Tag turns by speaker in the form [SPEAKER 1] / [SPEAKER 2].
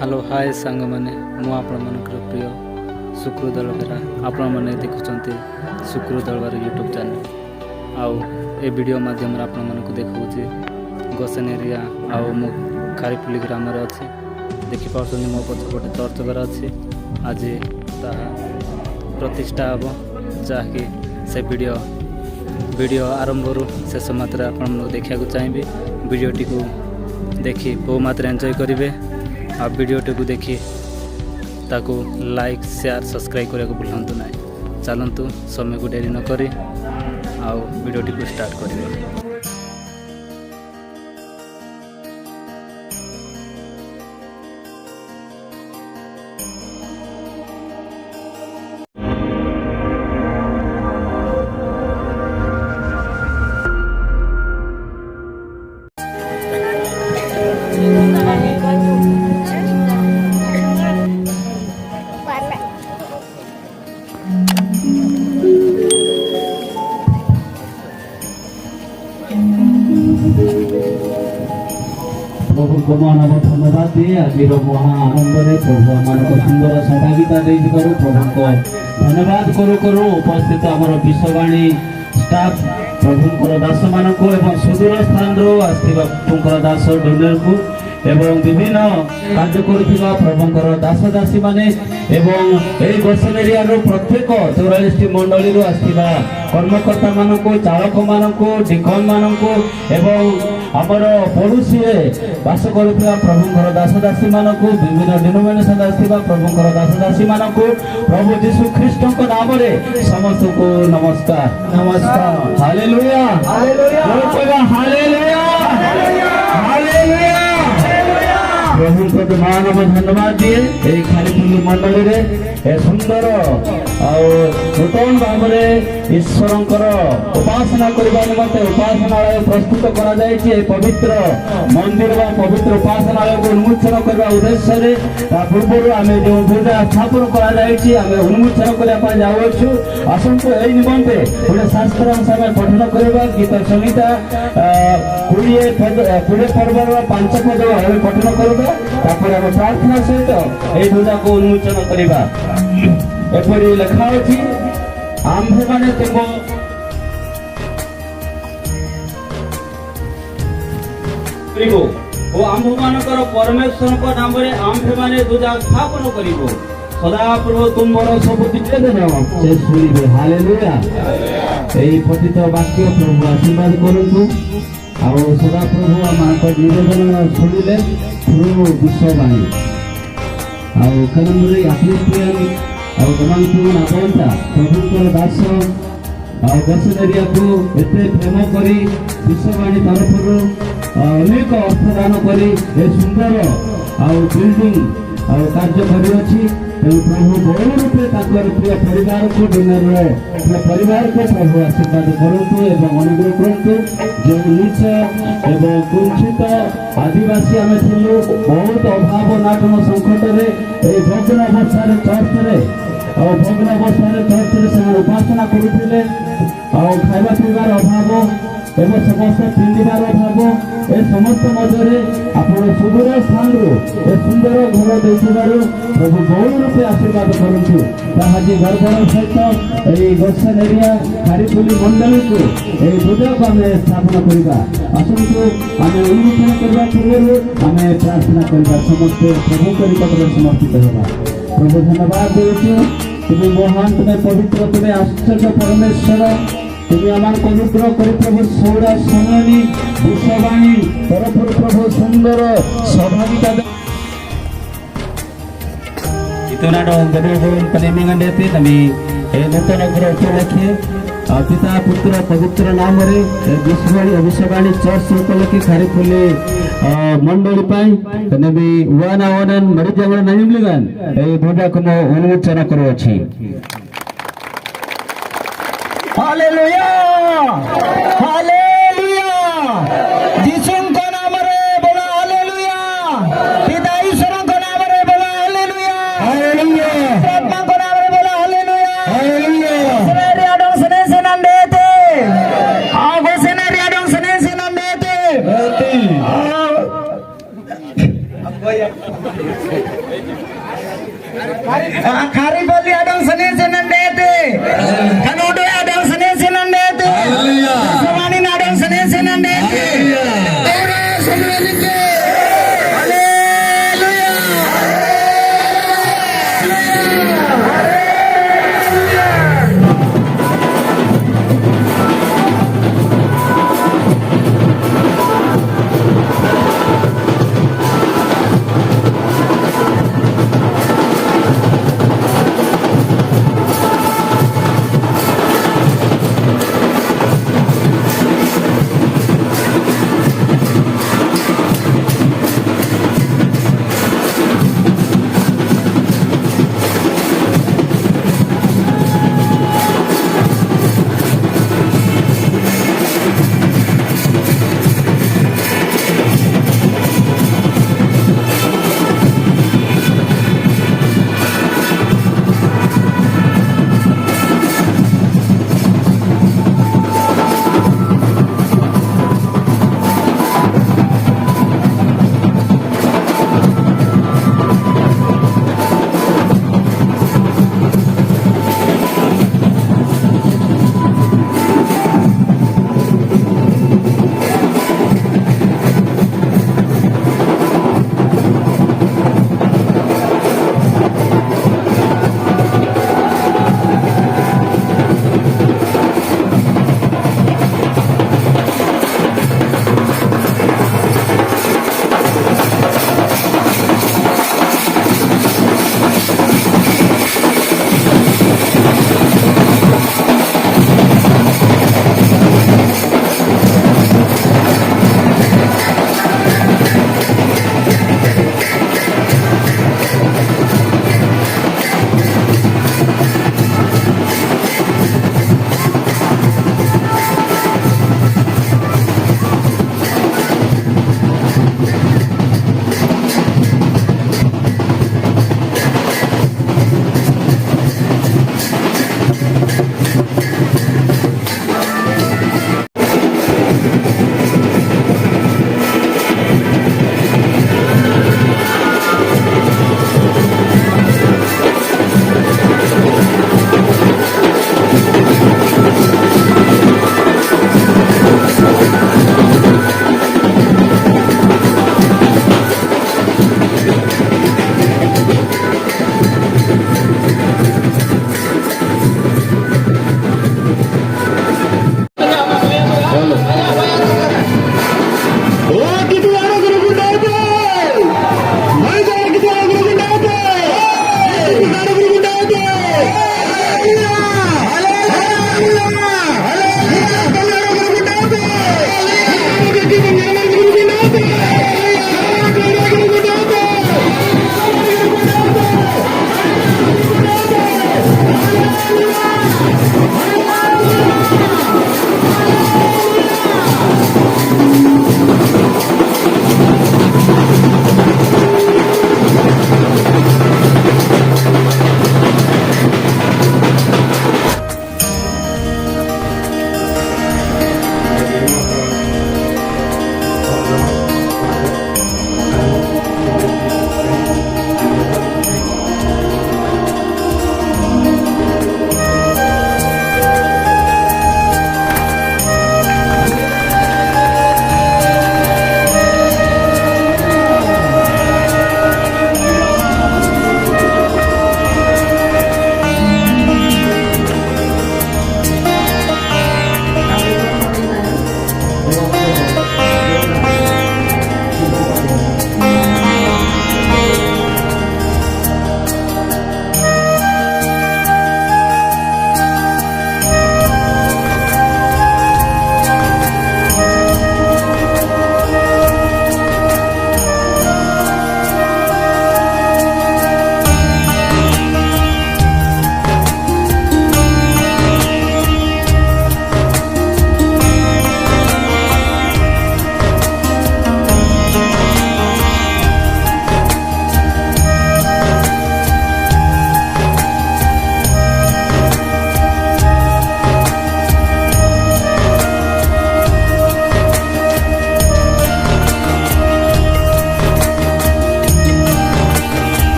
[SPEAKER 1] Hello hi सांग मैंने मुझे प्रिय शुक्रू दलबेरा आपण मैंने देखुं शुक्रू दलबेरा यूट्यूब चैनल आउ ए वीडियो माध्यम आपण मानक देखा गोसेन एरिया आउ मु खारीपुली ग्राम अच्छे देखिपुं मो पछपटे चर्च घर अच्छे आज प्रतिष्ठा हम जहाँकि से वीडियो आरंभ शेष मात्रा आप देखा चाहिए वीडियोटी को देखी बहु मात्रा एंजॉय करेंगे आ वीडियोटी को देखी ताकू लाइक शेयर सब्सक्राइब करने को भूलु ना। चलतु समय को डेरी न करी आउ वीडियोटी को स्टार्ट करेंगे।
[SPEAKER 2] प्रभु को मानव धन्यवाद दिए आज महा आनंद प्रभु आम सुंदर सहभागिता प्रभु को धन्यवाद करू करू उपस्थित आम विश्ववाणी स्टाफ प्रभु दास मान सुदूर स्थान आसकर दास डोनर को एवं विभिन्न कार्य करुवा प्रभुंकर दास दासी माने एवं गोसेन एरिया प्रत्येक 44 मंडली आसवा कर्मकर्ता मानक चालक मानक डिकन मानक एवं आमर पड़ोसी बास करुवा प्रभुंकर दास दासी मानक विभिन्न डिनोमिनेशन आसवा प्रभुंकर दास दासी मानक प्रभु यीशु ख्रीष्ट नाम समस्त को नमस्कार नमस्कार। हालेलुया हालेलुया हालेलुया हालेलुया। प्रभु को मानव धन्यवाद दिए खारीपुली मंडली रे सुंदर नूतन भाव में ईश्वर उपासना करने निमंते उपासनालय प्रस्तुत कर पवित्र मंदिर व पवित्र उपासनालय को उन्मोचन करने उद्देश्य पूर्व आम जो पूजा स्थापन कर उन्मोचन करने जाऊँ आसतु यही निमंते गोटे शास्त्र हिसाब पठन करवा गीत संहिता 20 पर्वर 5 पद पठन करवा प्रार्थना सहित यही पूजा को उन्मोचन करवा एपरी लेखा अच्छी आंभे माने तुम आंभ मानकर परमेश्वर को नाम आंभे माने दूजा स्थापन करिवो सदा प्रभु तुम मोर सब निवेदन से सुनिबे। हालेलुया। एई पतित वाक्य प्रभु आशीर्वाद करंतु आ सदा प्रभु आमाक निवेदन सुनिले प्रभु विश्ववाणी आ कलमरे आत्मिक प्रभुंकर दास गोसेन एरिया को एते प्रेम करी विश्ववाणी तरफ अनेक अर्थदान करी सुंदर बिल्डिंग कार्य करी प्रभु बहु रूपे प्रिय परिवार को डिनर प्रिय परिवार को प्रभु आशीर्वाद करंतु एवं अनुग्रह करंतु जो नीच एवं कुंठित आदिवासी आम थिलु बहुत अभाव नाटन संकट में भग्न अवस्था चर्च से उपासना करुले खाଇବା पिबार अभाव एवं समस्त पिंधार अभाव ए समस्त मध्य आप सुदूर स्थान सुंदर घर देखार प्रभु बहु रूपे आशीर्वाद करूँ गर्भर सहित यही गोसेन एरिया खारीपुली मंडली को यही पूजा को आम स्थापन करवा आसतु आम उन्मोचन करने पूर्व आम प्रार्थना करवा समस्ते प्रभु को निकट समर्पित होगा। प्रभु धन्यवाद देचु तुम्हें महान तुम्हें पवित्र तुम्हें आश्चर्य परमेश्वर तुम्हें आम अनुग्रह कर प्रभु सौरा समय विश्ववाणी तरफ प्रभु सुंदर सहभागिता इतना नूतन ग्रह उपलक्षे पिता पुत्र पवित्र नाम विश्ववाणी चर्च उपलक्षे खारीपुली मंडली वन आवन मरी जगह नहीं मिलगान भूजा को उन्मोचन करुच्छी। हालेलुया हालेलुया यीशु को नाम रे बोला हालेलुया पिता ईश्वर को नाम रे बोला हालेलुया हालेलुया आत्मा को नाम रे बोला हालेलुया हालेलुया सेरिया डों सने से नाम देते आगो सेरिया डों सने से नाम देते
[SPEAKER 3] Kari boli adang sene senandete. Kanudo adang sene senandete. Samani adang sene senandete.